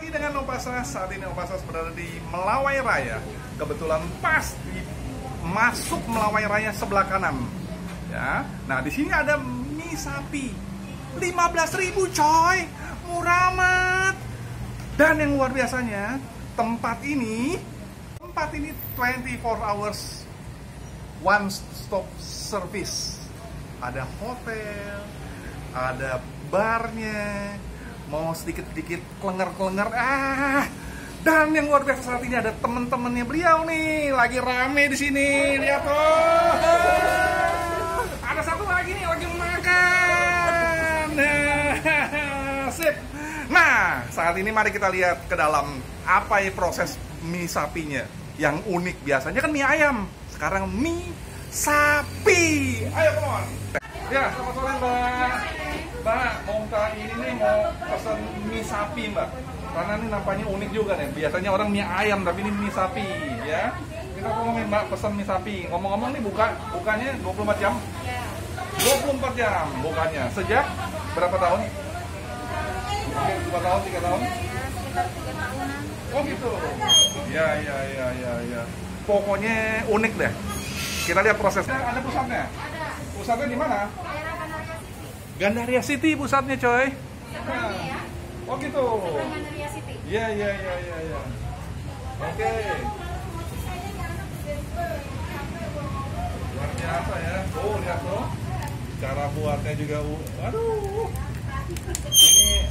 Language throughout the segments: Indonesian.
lagi dengan Opasa. Saat ini Opasa berada di Melawai Raya. Kebetulan pas di masuk Melawai Raya sebelah kanan. Ya. Nah, di sini ada mie sapi. 15.000 coy. Murah amat. Dan yang luar biasanya, tempat ini 24 hours one stop service. Ada hotel, ada barnya, mau sedikit-sedikit klenger-klenger. Dan yang luar biasa saat ini ada teman-temannya beliau nih, lagi rame di sini. Lihat tuh. Ada satu lagi nih lagi makan. Sip. Nah, saat ini mari kita lihat ke dalam apa ya proses mie sapinya yang unik. Biasanya kan mie ayam, sekarang mie sapi. Ayo, come on. Ya, selamat sore Mbak. Mbak, mau ini nih mau pesan mie sapi Mbak. Karena ini nampaknya unik juga nih. Biasanya orang mie ayam, tapi ini mie sapi ya. Kita ngomongin Mbak pesan mie sapi. Ngomong-ngomong nih bukanya 24 jam? Ya. 24 jam bukanya. Sejak berapa tahun? Oke, 2 tahun, 3 tahun? Ya, sekitar 3 tahunan. Oh gitu. Ya. Pokoknya unik deh. Kita lihat prosesnya. Ada pusatnya? Ada. Pusatnya di mana? Daerah Gandaria City. Gandaria City pusatnya, coy. Seberangnya ya. Oh gitu. Seberang Gandaria City. Iya. Oke. Luar biasa ya. Oh, lihat tuh. Cara buatnya juga. Aduh. Ini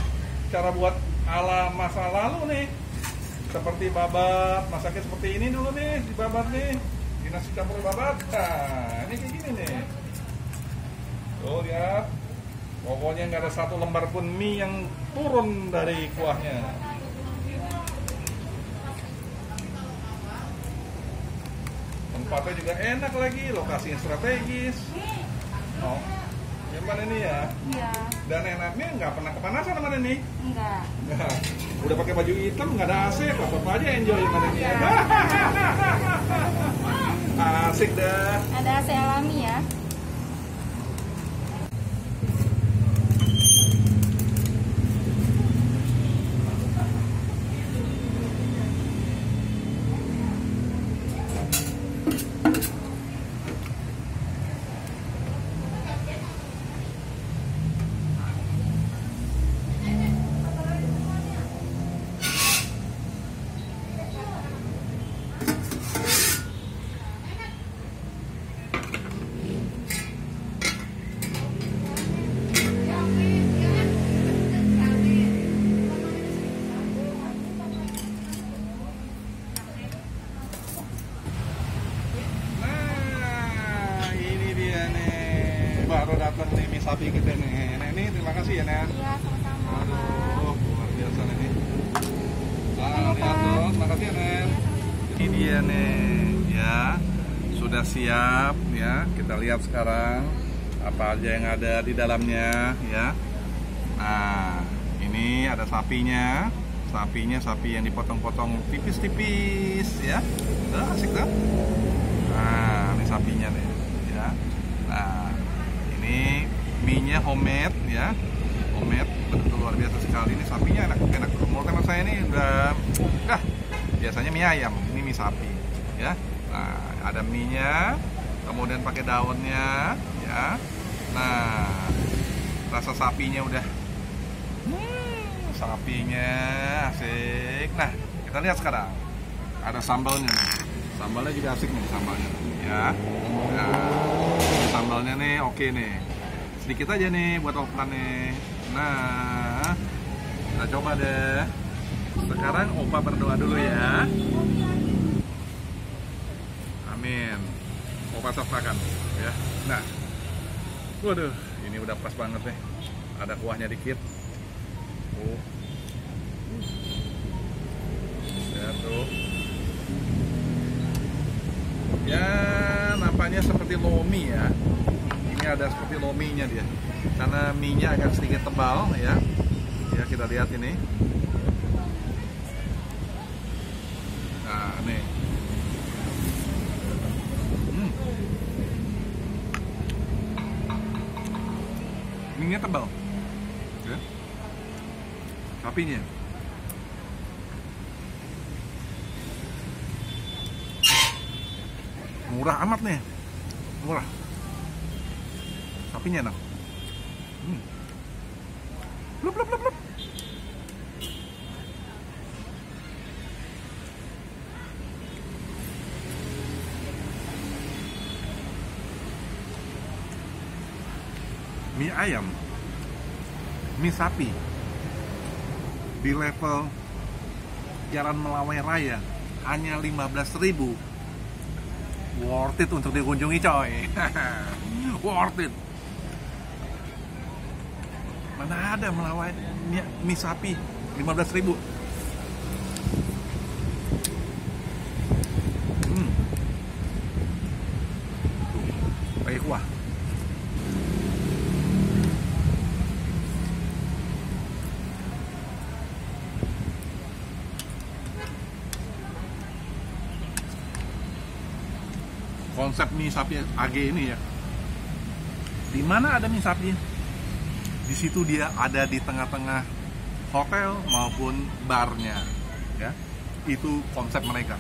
cara buat ala masa lalu nih. Seperti babat, masaknya seperti ini dulu nih, di babat nih. Di nasi campur babat. Nah, ini kayak gini nih. Tuh lihat. Pokoknya nggak ada satu lembar pun mie yang turun dari kuahnya. Tempatnya juga enak lagi, lokasinya strategis. Oh, yang mana ini ya? Iya. Dan enaknya nggak pernah kepanasan sama ini. Enggak. Nah, udah pakai baju hitam, nggak ada AC, apa aja enjoy sama ini. Iya. Asik dah. Ada AC alami ya. Baru datang nih mie sapi kita nih. Nih, terima kasih ya Nen. Iya, sama-sama. Aduh, luar biasa nih. Lihat tuh, terima kasih ya Nen. Ini dia nih, ya. Sudah siap ya. Kita lihat sekarang apa aja yang ada di dalamnya ya. Nah, ini ada sapinya. Sapi yang dipotong-potong tipis-tipis ya. Udah asik tuh. Nah, ini sapinya nih ya. Nah, ini mie-nya homemade ya, homemade, betul luar biasa sekali. Ini sapinya enak. Menurut teman saya ini udah, biasanya mie ayam, ini mie sapi ya. Nah, ada mie-nya, kemudian pakai daunnya ya. Nah, rasa sapinya udah, sapinya asik. Nah, kita lihat sekarang ada sambalnya nih. Sambalnya juga asik nih sambalnya ya. Nah, sambalnya nih oke nih. Sedikit aja nih buat Opa nih. Nah, kita coba deh. Sekarang Opa berdoa dulu ya. Amin. Opa sertakan ya. Nah, waduh, ini udah pas banget nih. Ada kuahnya dikit. Oh. Ya tuh. Ya, nampaknya seperti lomi ya. Ini ada seperti lominya dia. Karena mie-nya agak sedikit tebal ya. Ya, kita lihat ini. Nah, nih. Mie-nya tebal. Ya. Sapinya. Murah amat nih. Murah. Sapinya enak. Blup, blup, blup, blup. Mie ayam, mie sapi di level Jalan Melawai Raya hanya 15.000. Worth it untuk dikunjungi coy. Worth it. Mana ada Melawai mie sapi 15.000. Pakai kuah. Konsep mie sapi AG ini ya, di mana ada mie sapi, di situ dia ada di tengah-tengah hotel maupun barnya, ya. Itu konsep mereka.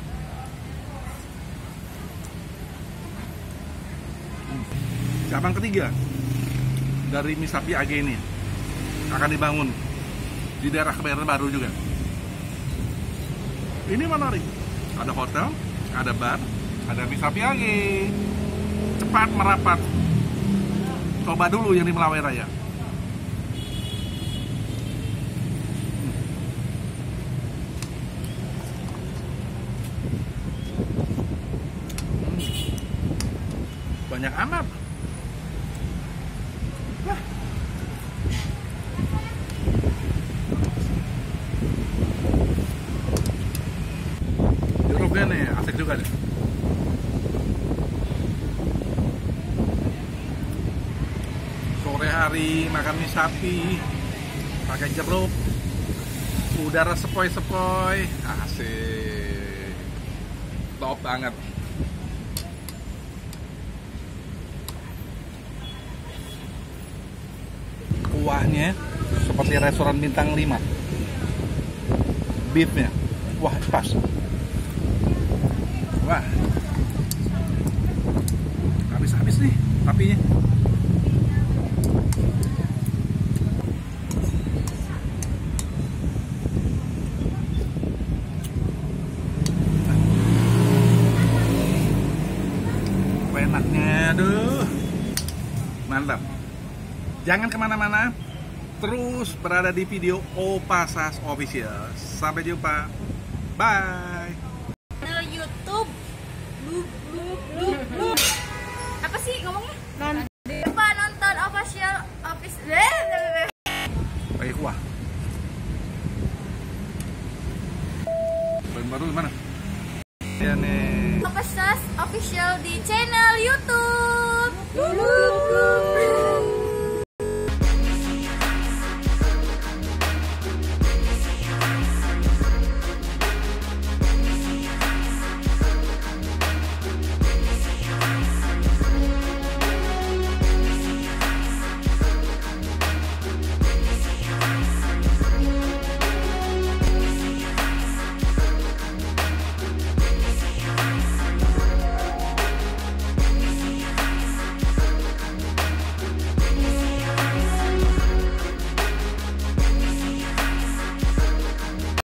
Cabang ketiga dari mie sapi AG ini akan dibangun di daerah Kebayoran Baru juga. Ini menarik, ada hotel, ada bar, ada mie sapi lagi. Cepat merapat. Coba dulu yang di Melawai Raya. Banyak amat. Wah. Jeruknya nih, asik juga nih. Sore hari makan mie sapi pakai jeruk, udara sepoi-sepoi, asik, top banget. Kuahnya seperti restoran bintang 5. Beefnya, wah pas. Wah, habis-habis nih sapinya. Enaknya, aduh, mantap. Jangan kemana-mana, terus berada di video Opasas Official. Sampai jumpa, bye.